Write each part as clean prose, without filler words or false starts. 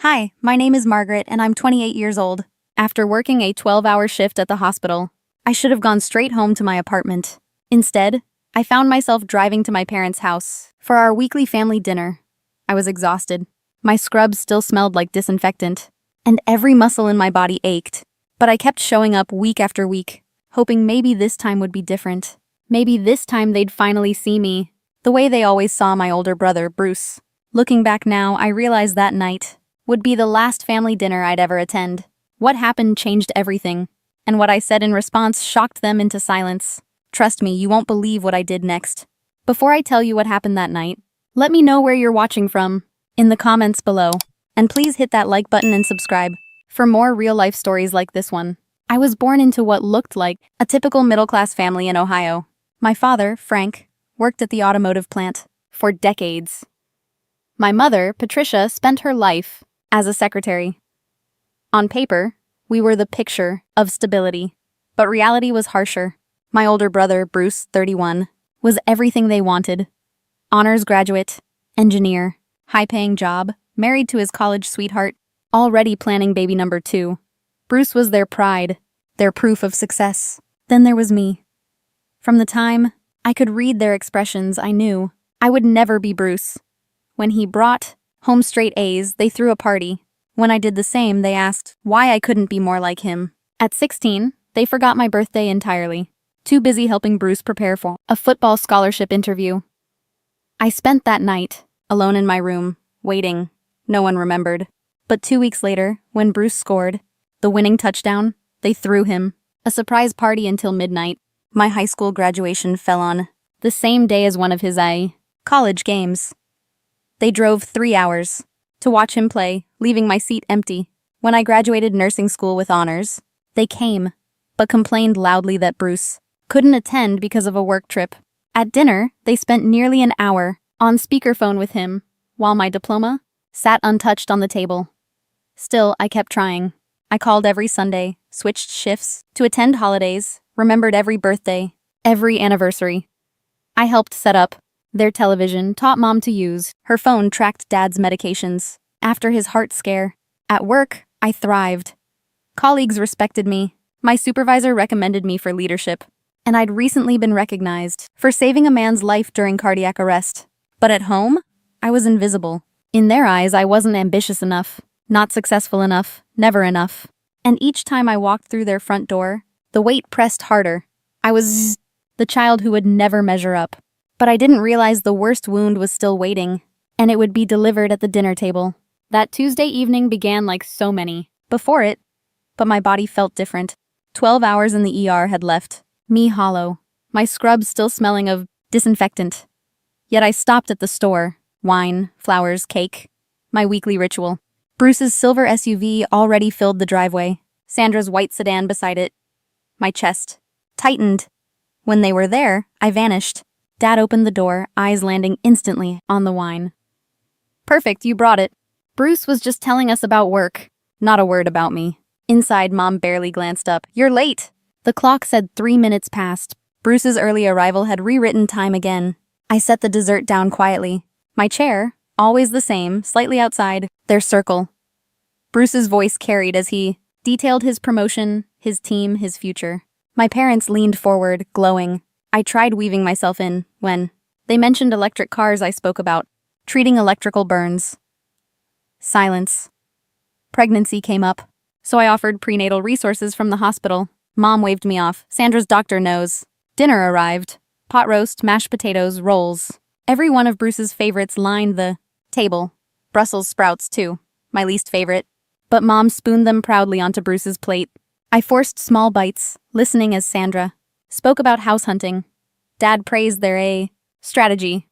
Hi, my name is Margaret and I'm 28 years old. After working a 12-hour shift at the hospital, I should have gone straight home to my apartment. Instead, I found myself driving to my parents' house for our weekly family dinner. I was exhausted. My scrubs still smelled like disinfectant, and every muscle in my body ached. But I kept showing up week after week, hoping maybe this time would be different. Maybe this time they'd finally see me, the way they always saw my older brother, Bruce. Looking back now, I realized that night would be the last family dinner I'd ever attend. What happened changed everything, and what I said in response shocked them into silence. Trust me, you won't believe what I did next. Before I tell you what happened that night, let me know where you're watching from in the comments below. And please hit that like button and subscribe for more real-life stories like this one. I was born into what looked like a typical middle-class family in Ohio. My father, Frank, worked at the automotive plant for decades. My mother, Patricia, spent her life as a secretary. On paper, we were the picture of stability, but reality was harsher. My older brother, Bruce, 31, was everything they wanted. Honors graduate, engineer, high-paying job, married to his college sweetheart, already planning baby number 2. Bruce was their pride, their proof of success. Then there was me. From the time I could read their expressions, I knew I would never be Bruce. When he brought home straight A's, they threw a party. When I did the same, they asked why I couldn't be more like him. At 16, they forgot my birthday entirely, too busy helping Bruce prepare for a football scholarship interview. I spent that night alone in my room, waiting. No one remembered. But 2 weeks later, when Bruce scored the winning touchdown, they threw him a surprise party until midnight. My high school graduation fell on the same day as one of his college games. They drove 3 hours to watch him play, leaving my seat empty. When I graduated nursing school with honors, they came, but complained loudly that Bruce couldn't attend because of a work trip. At dinner, they spent nearly an hour on speakerphone with him, while my diploma sat untouched on the table. Still, I kept trying. I called every Sunday, switched shifts to attend holidays, remembered every birthday, every anniversary. I helped set up their television, taught Mom to use her phone, tracked Dad's medications after his heart scare. At work, I thrived. Colleagues respected me. My supervisor recommended me for leadership, and I'd recently been recognized for saving a man's life during cardiac arrest. But at home, I was invisible. In their eyes, I wasn't ambitious enough, not successful enough, never enough. And each time I walked through their front door, the weight pressed harder. I was the child who would never measure up. But I didn't realize the worst wound was still waiting, and it would be delivered at the dinner table. That Tuesday evening began like so many before it, but my body felt different. 12 hours in the ER had left me hollow, my scrubs still smelling of disinfectant. Yet I stopped at the store. Wine, flowers, cake. My weekly ritual. Bruce's silver SUV already filled the driveway. Sandra's white sedan beside it. My chest tightened. When they were there, I vanished. Dad opened the door, eyes landing instantly on the wine. Perfect, you brought it. Bruce was just telling us about work, not a word about me. Inside, Mom barely glanced up. You're late. The clock said 3 minutes past. Bruce's early arrival had rewritten time again. I set the dessert down quietly. My chair, always the same, slightly outside their circle. Bruce's voice carried as he detailed his promotion, his team, his future. My parents leaned forward, glowing. I tried weaving myself in when they mentioned electric cars. I spoke about treating electrical burns. Silence. Pregnancy came up, so I offered prenatal resources from the hospital. Mom waved me off. Sandra's doctor knows. Dinner arrived. Pot roast, mashed potatoes, rolls. Every one of Bruce's favorites lined the table. Brussels sprouts, too, my least favorite. But Mom spooned them proudly onto Bruce's plate. I forced small bites, listening as Sandra spoke about house hunting. Dad praised their strategy.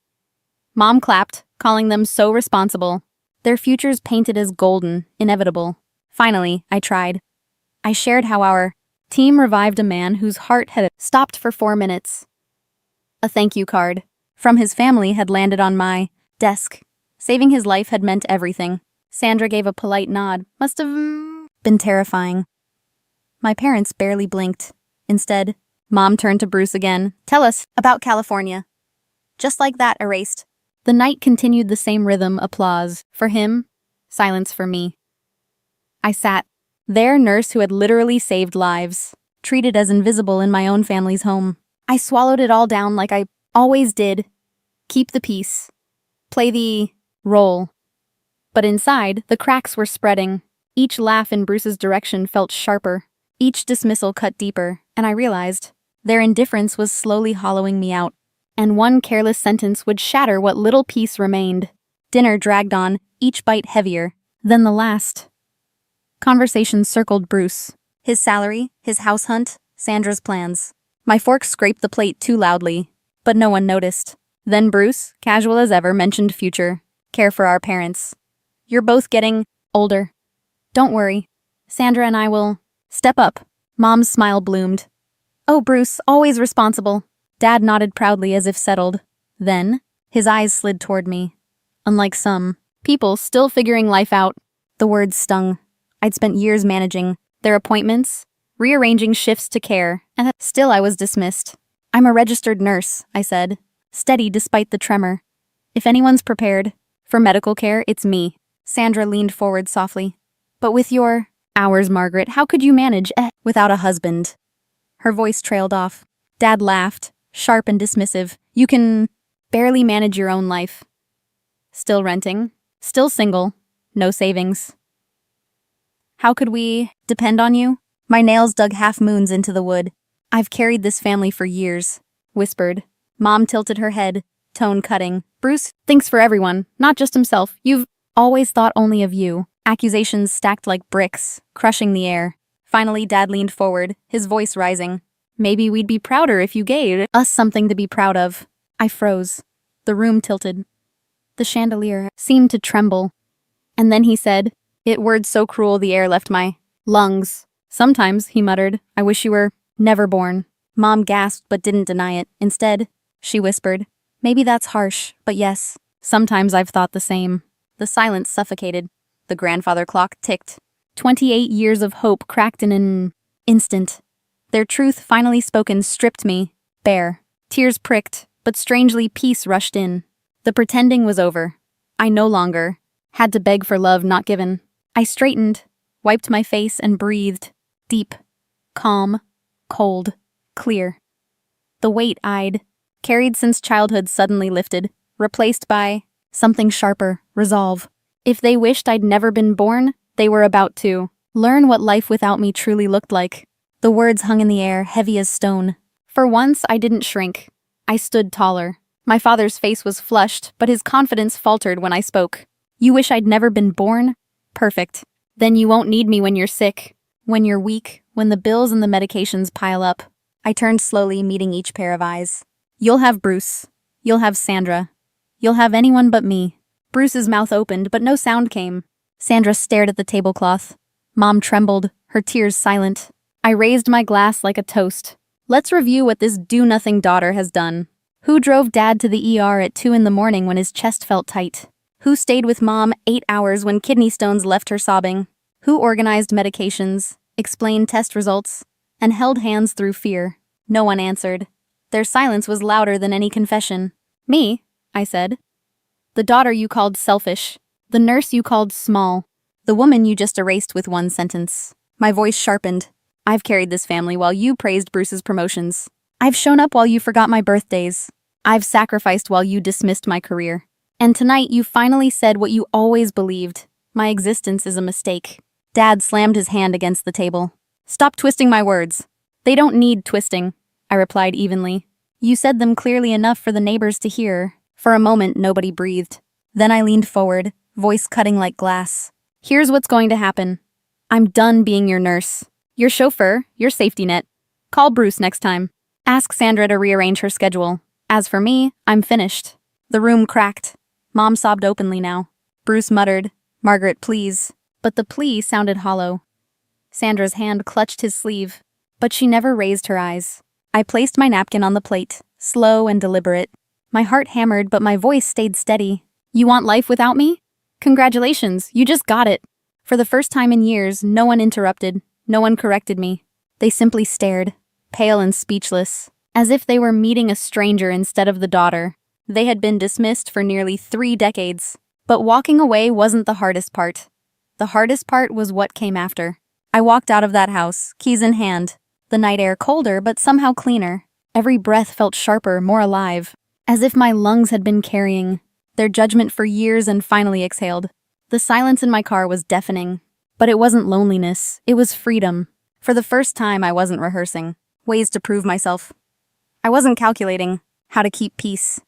Mom clapped, calling them so responsible. Their futures painted as golden, inevitable. Finally, I tried. I shared how our team revived a man whose heart had stopped for 4 minutes. A thank you card from his family had landed on my desk. Saving his life had meant everything. Sandra gave a polite nod. Must have been terrifying. My parents barely blinked. Instead, Mom turned to Bruce again. Tell us about California. Just like that, erased. The night continued the same rhythm, applause for him, silence for me. I sat. Their nurse who had literally saved lives, treated as invisible in my own family's home. I swallowed it all down like I always did. Keep the peace. Play the role. But inside, the cracks were spreading. Each laugh in Bruce's direction felt sharper. Each dismissal cut deeper, and I realized their indifference was slowly hollowing me out. And one careless sentence would shatter what little peace remained. Dinner dragged on, each bite heavier than the last. Conversations circled Bruce. His salary, his house hunt, Sandra's plans. My fork scraped the plate too loudly, but no one noticed. Then Bruce, casual as ever, mentioned future. Care for our parents. You're both getting older. Don't worry. Sandra and I will step up. Mom's smile bloomed. Oh, Bruce, always responsible. Dad nodded proudly as if settled. Then, his eyes slid toward me. Unlike some people still figuring life out, the words stung. I'd spent years managing their appointments, rearranging shifts to care, and still I was dismissed. I'm a registered nurse, I said, steady despite the tremor. If anyone's prepared for medical care, it's me. Sandra leaned forward softly. But with your hours, Margaret, how could you manage without a husband? Her voice trailed off. Dad laughed, sharp and dismissive. You can barely manage your own life. Still renting, still single, no savings. How could we depend on you? My nails dug half-moons into the wood. I've carried this family for years, whispered. Mom tilted her head, tone cutting. Bruce thinks for everyone, not just himself. You've always thought only of you. Accusations stacked like bricks, crushing the air. Finally, Dad leaned forward, his voice rising. Maybe we'd be prouder if you gave us something to be proud of. I froze. The room tilted. The chandelier seemed to tremble. And then he said, it words so cruel the air left my lungs. Sometimes, he muttered, I wish you were never born. Mom gasped but didn't deny it. Instead, she whispered, maybe that's harsh, but yes, sometimes I've thought the same. The silence suffocated. The grandfather clock ticked. 28 years of hope cracked in an instant. Their truth finally spoken stripped me bare. Tears pricked, but strangely peace rushed in. The pretending was over. I no longer had to beg for love not given. I straightened, wiped my face, and breathed. Deep, calm, cold, clear. The weight I'd carried since childhood suddenly lifted, replaced by something sharper, resolve. If they wished I'd never been born, they were about to learn what life without me truly looked like. The words hung in the air, heavy as stone. For once, I didn't shrink. I stood taller. My father's face was flushed, but his confidence faltered when I spoke. You wish I'd never been born? Perfect. Then you won't need me when you're sick, when you're weak, when the bills and the medications pile up. I turned slowly, meeting each pair of eyes. You'll have Bruce. You'll have Sandra. You'll have anyone but me. Bruce's mouth opened, but no sound came. Sandra stared at the tablecloth. Mom trembled, her tears silent. I raised my glass like a toast. Let's review what this do-nothing daughter has done. Who drove Dad to the ER at 2 in the morning when his chest felt tight? Who stayed with Mom 8 hours when kidney stones left her sobbing? Who organized medications, explained test results, and held hands through fear? No one answered. Their silence was louder than any confession. Me, I said. The daughter you called selfish. The nurse you called small. The woman you just erased with one sentence. My voice sharpened. I've carried this family while you praised Bruce's promotions. I've shown up while you forgot my birthdays. I've sacrificed while you dismissed my career. And tonight you finally said what you always believed. My existence is a mistake. Dad slammed his hand against the table. Stop twisting my words. They don't need twisting, I replied evenly. You said them clearly enough for the neighbors to hear. For a moment, nobody breathed. Then I leaned forward, voice cutting like glass. Here's what's going to happen. I'm done being your nurse. Your chauffeur, your safety net. Call Bruce next time. Ask Sandra to rearrange her schedule. As for me, I'm finished. The room cracked. Mom sobbed openly now. Bruce muttered, Margaret, please. But the plea sounded hollow. Sandra's hand clutched his sleeve, but she never raised her eyes. I placed my napkin on the plate, slow and deliberate. My heart hammered, but my voice stayed steady. You want life without me? Congratulations, you just got it. For the first time in years, no one interrupted. No one corrected me. They simply stared, pale and speechless, as if they were meeting a stranger instead of the daughter. They had been dismissed for nearly 3 decades. But walking away wasn't the hardest part. The hardest part was what came after. I walked out of that house, keys in hand. The night air colder, but somehow cleaner. Every breath felt sharper, more alive. As if my lungs had been carrying their judgment for years and finally exhaled. The silence in my car was deafening. But it wasn't loneliness, it was freedom. For the first time, I wasn't rehearsing ways to prove myself. I wasn't calculating how to keep peace.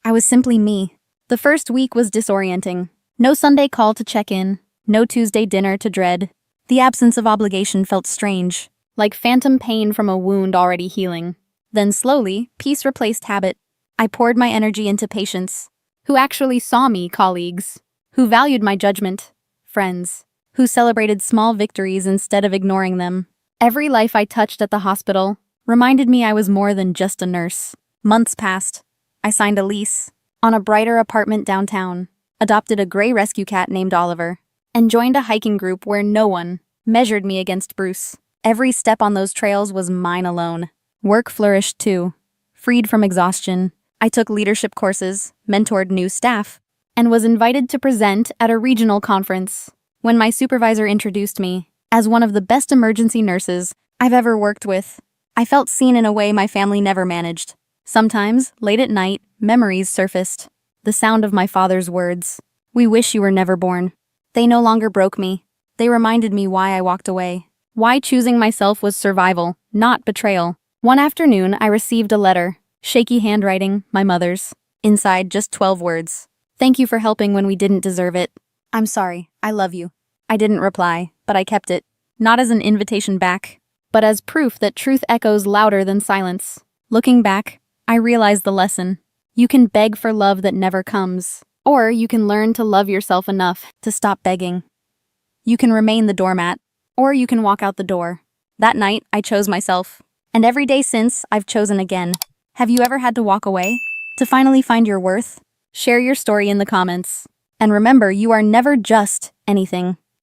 I was simply me. The first week was disorienting. No Sunday call to check in, no Tuesday dinner to dread. The absence of obligation felt strange, like phantom pain from a wound already healing. Then slowly, peace replaced habit. I poured my energy into patients, who actually saw me, colleagues, who valued my judgment, friends, who celebrated small victories instead of ignoring them. Every life I touched at the hospital reminded me I was more than just a nurse. Months passed. I signed a lease on a brighter apartment downtown, adopted a gray rescue cat named Oliver, and joined a hiking group where no one measured me against Bruce. Every step on those trails was mine alone. Work flourished too. Freed from exhaustion, I took leadership courses, mentored new staff, and was invited to present at a regional conference. When my supervisor introduced me as one of the best emergency nurses I've ever worked with, I felt seen in a way my family never managed. Sometimes, late at night, memories surfaced. The sound of my father's words. "We wish you were never born." They no longer broke me. They reminded me why I walked away. Why choosing myself was survival, not betrayal. One afternoon, I received a letter. Shaky handwriting, my mother's. Inside, just 12 words. "Thank you for helping when we didn't deserve it. I'm sorry, I love you." I didn't reply, but I kept it. Not as an invitation back, but as proof that truth echoes louder than silence. Looking back, I realized the lesson. You can beg for love that never comes, or you can learn to love yourself enough to stop begging. You can remain the doormat, or you can walk out the door. That night, I chose myself. And every day since, I've chosen again. Have you ever had to walk away to finally find your worth? Share your story in the comments. And remember, you are never just anything.